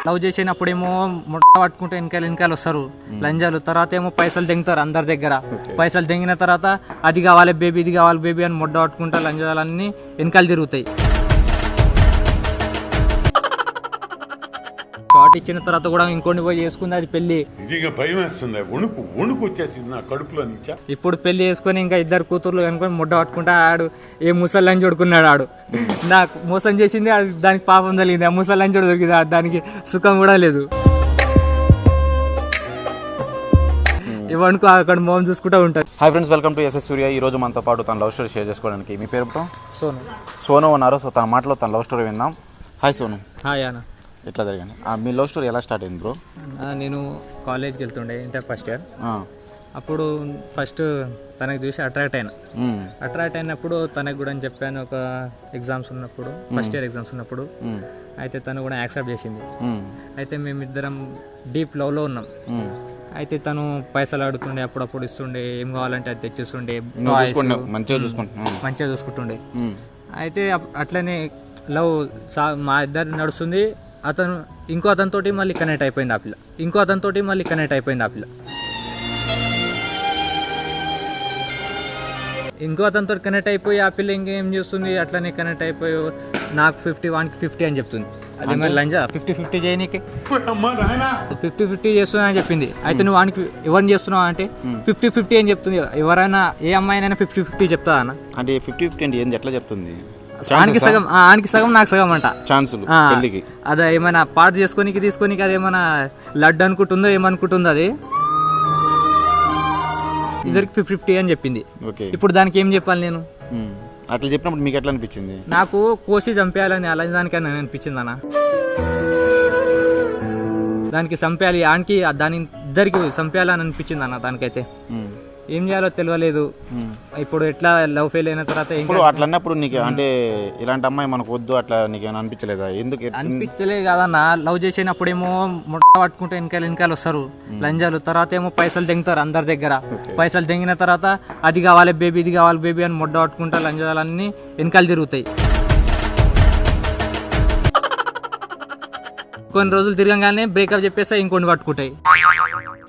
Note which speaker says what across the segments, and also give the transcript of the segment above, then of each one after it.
Speaker 1: Love చేసినప్పుడేమో ముట్ట పట్టుకుంటే వెనకాల వస్తారు లంజాలు, తర్వాత ఏమో పైసలు తెంగుతారు అందరి దగ్గర. పైసలు తెంగిన తర్వాత అది కావాలి బేబీ ఇది కావాలి బేబీ అని ముడ్డ పట్టుకుంటా లంజాలన్నీ వెనకాల తిరుగుతాయి. షార్ట్ ఇచ్చిన తర్వాత కూడా ఇంకోటి పోయి చేసుకుంది అది పెళ్లి.
Speaker 2: భయం వేస్తుంది, వణుకు వచ్చేసింది నా కడుపులో నుంచా.
Speaker 1: ఇప్పుడు పెళ్లి చేసుకొని ఇంకా ఇద్దరు కూతుర్లు అనుకొని ముడ్డ పట్టుకుంటా ఆడు ఏ ముసల్లని చూడుకున్నాడు. ఆడు నాకు మోసం చేసింది, దానికి పాపం జరిగింది. ఆ ముసల్లని చూడు దొరికింది, దానికి సుఖం కూడా లేదు. ఇవనుకో అక్కడ మోహన్ చూసుకుంటూ ఉంటారు.
Speaker 3: Hi friends, welcome to SS Surya. ఈ రోజు మనతో పాటు తన లవ్ స్టోరీ షేర్ చేసుకోవడానికి మీ పేరు సోను ఉన్నారు. సో తన మాటలో తన లవ్ స్టోరీ విందాం. హాయ్ సోను.
Speaker 1: హాయ్ అన్న.
Speaker 3: ఎట్లా జరిగింది మీ లవ్ స్టోరీ? ఎలా స్టార్ట్ అయింది బ్రో?
Speaker 1: నేను కాలేజ్కి వెళ్తుండే, ఇంటర్ ఫస్ట్ ఇయర్. అప్పుడు ఫస్ట్ తనకు చూసి అట్రాక్ట్ అయినప్పుడు తనకు కూడా అని చెప్పాను. ఒక ఎగ్జామ్స్ ఉన్నప్పుడు, ఫస్ట్ ఇయర్ ఎగ్జామ్స్ ఉన్నప్పుడు అయితే తను కూడా యాక్సెప్ట్ చేసింది. అయితే మేమిద్దరం డీప్ లవ్లో ఉన్నాం. అయితే తను పైసలు అడుగుతుండే, అప్పుడప్పుడు ఇస్తుండే, ఏం కావాలంటే అది తెచ్చిస్తుండే, మంచిగా చూసుకుంటుండే. అయితే అట్లనే లవ్ మా ఇద్దరు నడుస్తుంది. అతను ఇంకో అతనితోటి మళ్ళీ కనెక్ట్ అయిపోయింది ఆ పిల్ల. ఇంకో అతనితో కనెక్ట్ అయిపోయి ఆ పిల్ల ఇంకేం చేస్తుంది, అట్లనే కనెక్ట్ అయిపోయి నాకు 50 వానికి 50 అని చెప్తుంది. అది మరి లంజా 50-50 చేయనీకి 50-50 చేస్తున్నా అని చెప్పింది. అయితే నువ్వు వానికి ఎవరిని చేస్తున్నావు అంటే 50-50 అని చెప్తుంది. ఎవరైనా ఏ అమ్మాయినైనా 50-50 చెప్తా అన్న.
Speaker 3: అంటే 50-50 అంటే ఏంది, ఎట్లా చెప్తుంది?
Speaker 1: ఆనికి సగం నాకు సగం అంట
Speaker 3: ఛాన్సులు.
Speaker 1: అదే ఏమైనా పార్ట్ తీసుకోనికి అది ఏమైనా లడ్డు అనుకుంటుందో ఏమనుకుంటుందో అది. ఇద్దరికి 50-50 అని చెప్పింది. ఇప్పుడు దానికి ఏం చెప్పాలి నేను?
Speaker 3: అట్లా చెప్పినప్పుడు మీకు ఎట్లా అనిపించింది?
Speaker 1: నాకు కోసి చంపేయాలని అలా దానికైనా అనిపించింది అన్న. దానికి చంపేయాలి, ఆనికి దాని ఇద్దరికి చంపేయాలని అనిపించింది అన్న. దానికైతే ఏం చేయాలో తెలియలేదు. ఇప్పుడు ఎట్లా లవ్ ఫెయిల్ అయిన తర్వాత
Speaker 3: ఇప్పుడు అట్లా అన్నప్పుడు నీకు అంటే ఇలాంటి అమ్మాయి మనకు వద్దు అట్లా నీకు అనిపించలేదా? ఎందుకు
Speaker 1: అనిపించలేదు కదన్న. లవ్ చేసినప్పుడేమో ముట్ట పట్టుకుంటే వెనకాల వస్తారు లంజాలు, తర్వాత ఏమో పైసలు తెంగుతారు అందరి దగ్గర. పైసలు తెంగిన తర్వాత అది కావాలి బేబీ ఇది కావాలి బేబీ అని ముడ్డ పట్టుకుంటా లంజాలన్నీ వెనకాల తిరుగుతాయి. కొన్ని రోజులు తిరగగానే బ్రేకప్ చెప్పేస్తే ఇంకొన్ని పట్టుకుంటాయి.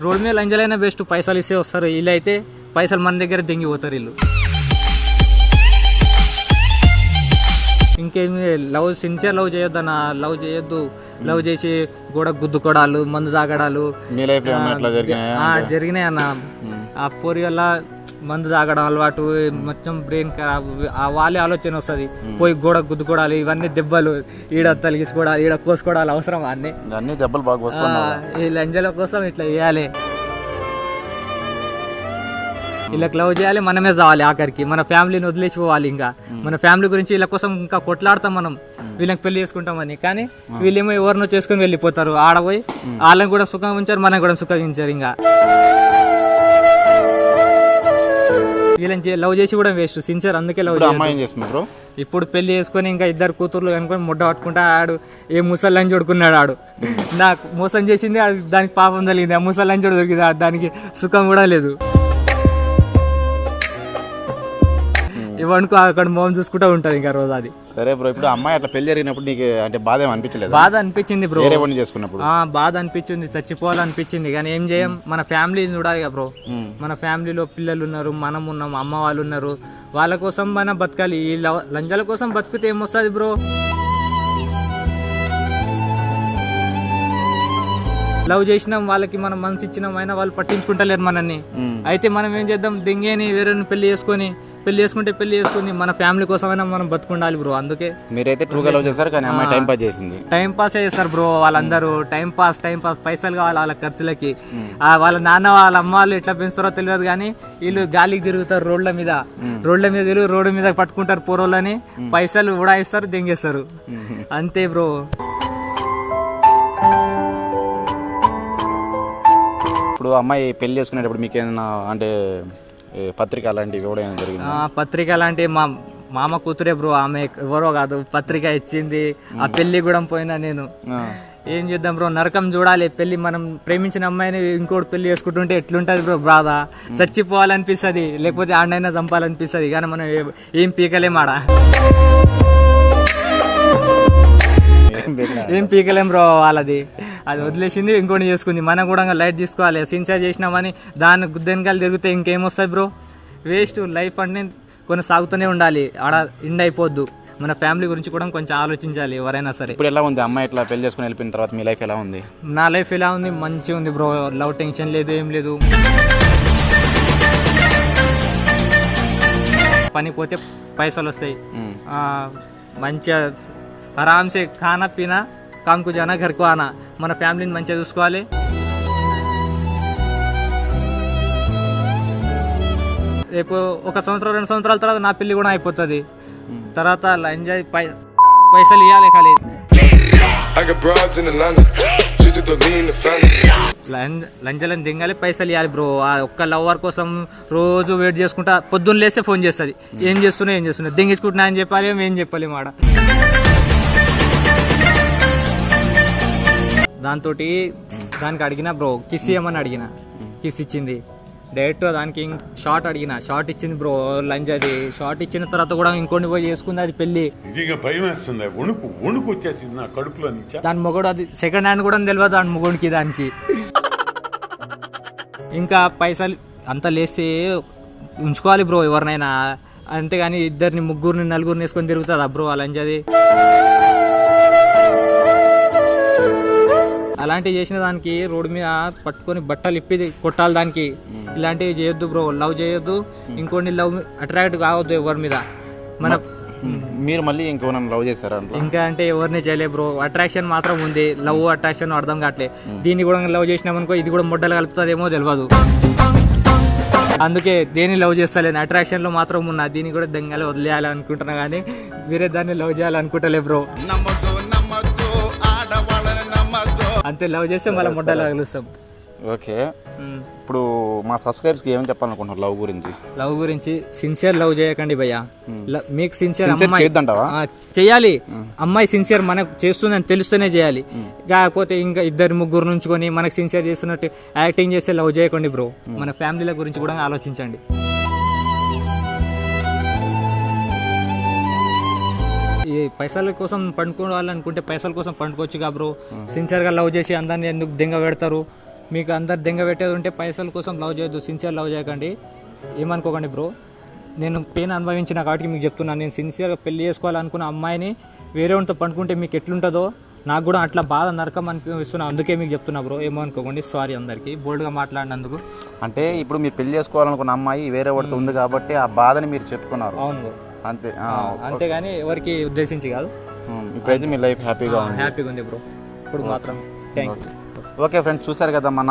Speaker 1: రోడ్ మీద లంజలైనా బెస్ట్, పైసలు ఇస్తే వస్తారు. వీళ్ళు అయితే పైసలు మన దగ్గర దెంగిపోతారు వీళ్ళు. ఇంకేమి లవ్ సిన్సియర్ లవ్ చేయొద్దన్న. లవ్ చేసి గోడ గుద్దుకోవడాలు, మందు తాగడాలు జరిగినాయి అన్న. ఆ పోరి వల్ల మందు తాగడం అలవాటు, మొత్తం బ్రెయిన్ ఖరాబ్, వాళ్ళే ఆలోచన వస్తుంది. పోయి గోడ గుద్దుకోవడాలు, ఇవన్నీ దెబ్బలు, ఈడ తలిగించుకోవడాలు, ఈడ కోసుకోవడాలు అవసరం అన్ని
Speaker 3: దెబ్బలు బాగా.
Speaker 1: ఈ లంజల కోసం ఇట్లా చేయాలి. వీళ్ళకి లవ్ చేయాలి, మనమే చావాలి. ఆఖరికి మన ఫ్యామిలీని వదిలేసి పోవాలి. ఇంకా మన ఫ్యామిలీ గురించి వీళ్ళ కోసం ఇంకా కొట్లాడతాం మనం, వీళ్ళకి పెళ్లి చేసుకుంటామని. కానీ వీళ్ళేమో ఎవరినో చేసుకుని వెళ్ళిపోతారు. ఆడపోయి వాళ్ళని కూడా సుఖం ఉంచారు, మనం కూడా సుఖం ఉంచారు. ఇంకా వీళ్ళని లవ్ చేసి కూడా వేస్ట్, సిన్సియర్. అందుకే లవ్
Speaker 3: చేస్తున్నారు.
Speaker 1: ఇప్పుడు పెళ్లి చేసుకొని ఇంకా ఇద్దరు కూతుర్లు అనుకొని ముడ్డ పట్టుకుంటా ఆడు ఏ ముసల్లని చూడుకున్నాడు. ఆడు నాకు మోసం చేసింది, దానికి పాపం జరిగింది. ఆ ముసల్లని చూడు దొరికింది, దానికి సుఖం కూడా లేదు. ఇవనుకో అక్కడ మోహన్ చూసుకుంటూ ఉంటది ఇంకా రోజు. అది
Speaker 3: సరే బ్రో. ఇప్పుడు అమ్మాయి అట్లా పెళ్లి జరిగినప్పుడు నీకు అంటే బాధ అనిపించలేదు?
Speaker 1: బాధ అనిపించింది బ్రో,
Speaker 3: చేసుకున్నప్పుడు
Speaker 1: బాధ అనిపించింది, చచ్చిపోవాలనిపించింది. కానీ ఏం చేయం, మన ఫ్యామిలీ చూడాలి కదా బ్రో. మన ఫ్యామిలీలో పిల్లలు ఉన్నారు, మనం ఉన్నాం, అమ్మ వాళ్ళు ఉన్నారు. వాళ్ళ కోసం మనం బతకాలి. ఈ లంజాల కోసం బతికితే ఏమొస్తుంది బ్రో? లవ్ చేసినాం, వాళ్ళకి మనం మనసు ఇచ్చినాం, అయినా వాళ్ళు పట్టించుకుంటలేరు మనల్ని. అయితే మనం ఏం చేద్దాం, దెంగేని వేరే పెళ్లి చేసుకుని మన ఫ్యామిలీ కోసమైనా మనం బతుకుండాలి బ్రో. అందుకే
Speaker 3: మీరైతే ట్రూగా లవ్ చేశారు, కానీ అమ్మాయి టైం పాస్ చేసింది.
Speaker 1: టైం పాస్ చేస్తారు బ్రో వాళ్ళందరూ. టైం పాస్ పైసలు కావాలి వాళ్ళ ఖర్చులకి. వాళ్ళ నాన్న వాళ్ళ అమ్మ వాళ్ళు ఎట్లా పెంచుతారో తెలియదు, కానీ వీళ్ళు గాలికి తిరుగుతారు రోడ్ల మీద తిరుగు, రోడ్డు మీద పట్టుకుంటారు పోరోళ్ళని, పైసలు ఉడాయిస్తారు, దెంగేస్తారు. అంతే బ్రో.
Speaker 3: ఇప్పుడు అమ్మాయి పెళ్లి చేసుకునేటప్పుడు మీకు ఏదైనా అంటే పత్రిక అలాంటివి కూడా జరిగింది?
Speaker 1: పత్రిక అలాంటి మా మామ కూతురే బ్రో. ఆమె ఎవరో కాదు, పత్రిక ఇచ్చింది. ఆ పెళ్లి కూడా పోయినా నేను. ఏం చేద్దాం బ్రో, నరకం చూడాలి. పెళ్లి మనం ప్రేమించిన అమ్మాయిని ఇంకోటి పెళ్లి చేసుకుంటుంటే ఎట్లుంటది బ్రో బాధ. చచ్చిపోవాలనిపిస్తుంది, లేకపోతే ఆడనైనా చంపాలనిపిస్తుంది. కానీ మనం ఏం పీకలేమాడ. ఏం పీకలేం బ్రో వాళ్ళది. అది వదిలేసింది ఇంకోటి చేసుకుంది. మనం కూడా లైట్ తీసుకోవాలి. సిన్సియర్ చేసినామని దాన్ని గుద్దెనకాలు తిరిగితే ఇంకేమొస్తాయి బ్రో? వేస్ట్. లైఫ్ అంటే కొనసాగుతూనే ఉండాలి, ఆడ ఎండ్ అయిపోద్దు. మన ఫ్యామిలీ గురించి కూడా కొంచెం ఆలోచించాలి ఎవరైనా సరే.
Speaker 3: ఇప్పుడు ఎలా ఉంది అమ్మాయి ఇట్లా పెళ్లి చేసుకుని వెళ్ళిపోయిన తర్వాత మీ లైఫ్ ఎలా ఉంది?
Speaker 1: నా లైఫ్ ఎలా ఉంది? మంచిగా ఉంది బ్రో. లవ్ టెన్షన్ లేదు, ఏం లేదు. పని పోతే పైసలు వస్తాయి, మంచిగా ఆరామ్సే ఖానా పీనా కామ్కు జానా ఘర్కు ఆనా. మన ఫ్యామిలీని మంచిగా చూసుకోవాలి. రేపు 1 సంవత్సరం 2 సంవత్సరాల తర్వాత నా పెళ్ళి కూడా అయిపోతుంది. తర్వాత ఎంజాయ్ పైసలు ఇవ్వాలి ఖాళీ. లంజలను దింగాలి, పైసలు ఇవ్వాలి బ్రో. ఆ ఒక్క లవర్ కోసం రోజు వెయిట్ చేసుకుంటా పొద్దున్న లేస్తే ఫోన్ చేస్తుంది, ఏం చేస్తున్నా దింగించుకుంటున్నా అని చెప్పాలి, ఏం చెప్పాలి మాట. దానికి అడిగిన బ్రో, కిస్ ఇవ్వమని అడిగిన, కిస్ ఇచ్చింది. డైరెక్ట్ దానికి షార్ట్ అడిగిన, షార్ట్ ఇచ్చింది బ్రో. లంచ్ అది షార్ట్ ఇచ్చిన తర్వాత కూడా ఇంకోటి పోయి చేసుకుంది, అది పెళ్లి.
Speaker 2: నిజంగా భయం వేస్తుంది, వణుకు వచ్చేసింది నా కడుపులో నుంచి.
Speaker 1: దాని మొగడు అది సెకండ్ హ్యాండ్ కూడా తెలియదు దాని మొగడికి దానికి. ఇంకా పైసలు అంతా లేస్తే ఉంచుకోవాలి బ్రో ఎవరినైనా, అంతేగాని 2 3 4 వేసుకొని తిరుగుతుందా బ్రో ఆ లంచ్ అది. అలాంటివి చేసిన దానికి రోడ్డు మీద పట్టుకొని బట్టలు ఇప్పి కొట్టాలి దానికి. ఇలాంటివి చేయొద్దు బ్రో, లవ్ చేయొద్దు, ఇంకోటి లవ్ అట్రాక్ట్ కావద్దు ఎవరి మీద. మన
Speaker 3: మీరు మళ్ళీ ఇంకెవరైనా లవ్ చేశారా?
Speaker 1: ఇంకా అంటే ఎవరిని చేయలే బ్రో, అట్రాక్షన్ మాత్రం ఉంది. లవ్ అట్రాక్షన్ అర్థం కావట్లే. దీన్ని కూడా లవ్ చేసినామనుకో ఇది కూడా మొడ్డలు కలుపుతుందేమో తెలియదు. అందుకే దేన్ని లవ్ చేస్తలేను, అట్రాక్షన్లో మాత్రం ఉన్నా. దీన్ని కూడా దెంగలు వదిలేయాలి అనుకుంటున్నా, కానీ వేరే దాన్ని లవ్ చేయాలనుకుంటలే బ్రో. అంతే, లవ్ చేస్తే మళ్ళీ మొడ్డలు కలుస్తాం.
Speaker 3: ఓకే, ఇప్పుడు మా సబ్స్క్రైబర్స్కి ఏం చెప్పాలనుకుంటున్నారు లవ్ గురించి?
Speaker 1: లవ్ గురించి సిన్సియర్ లవ్ చేయకండి భయ్యా. మీకు సిన్సియర్
Speaker 3: చేయాలి.
Speaker 1: అమ్మాయి సిన్సియర్ మనకు చేస్తుందని తెలుస్తూనే చేయాలి. కాకపోతే ఇంకా 2 3 నుంచుకొని మనకు సిన్సియర్ చేస్తున్నట్టు యాక్టింగ్ చేస్తే లవ్ చేయకండి బ్రో. మన ఫ్యామిలీల గురించి కూడా ఆలోచించండి. ఈ పైసల కోసం పండుకోవాలనుకుంటే పైసల కోసం పండుకోవచ్చుగా బ్రో. సిన్సియర్గా లవ్ చేసి అందరిని ఎందుకు దెంగ పెడతారు? మీకు అందరు దెంగ పెట్టేది ఉంటే పైసల కోసం లవ్ చేయొద్దు, సిన్సియర్ లవ్ చేయకండి. ఏమనుకోకండి బ్రో, నేను పెయిన్ అనుభవించిన కాబట్టి మీకు చెప్తున్నాను. నేను సిన్సియర్గా పెళ్లి చేసుకోవాలనుకున్న అమ్మాయిని వేరే వాళ్ళతో పండుకుంటే మీకు ఎట్లుంటుందో నాకు కూడా అట్లా బాధ నరకం అనిపిస్తున్నా. అందుకే మీకు చెప్తున్నా బ్రో, ఏమనుకోకండి. సారీ అందరికీ బోల్డ్గా మాట్లాడినందుకు.
Speaker 3: అంటే ఇప్పుడు మీరు పెళ్లి చేసుకోవాలనుకున్న అమ్మాయి వేరే వాడితో ఉంది కాబట్టి ఆ బాధని మీరు చెప్పుకున్నారు.
Speaker 1: అవును,
Speaker 3: అంతే.
Speaker 1: అంతేగాని ఎవరికి ఉద్దేశించి కాదు.
Speaker 3: ఇప్పుడైతే మీ లైఫ్ హ్యాపీగా
Speaker 1: ఉంది బ్రో ఇప్పుడు మాత్రం. Thank you.
Speaker 3: ఓకే ఫ్రెండ్స్, చూసారు కదా మన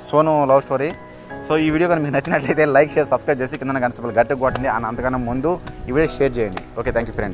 Speaker 3: సోను లవ్ స్టోరీ. సో ఈ వీడియో కానీ మీకు నచ్చినట్లయితే లైక్, షేర్, సబ్స్క్రైబ్ చేసి కింద కనిపిస్తుంది గట్టిగా కొట్టండి. అంతకన్నా ముందు ఈ వీడియో షేర్ చేయండి. Okay, thank you friends.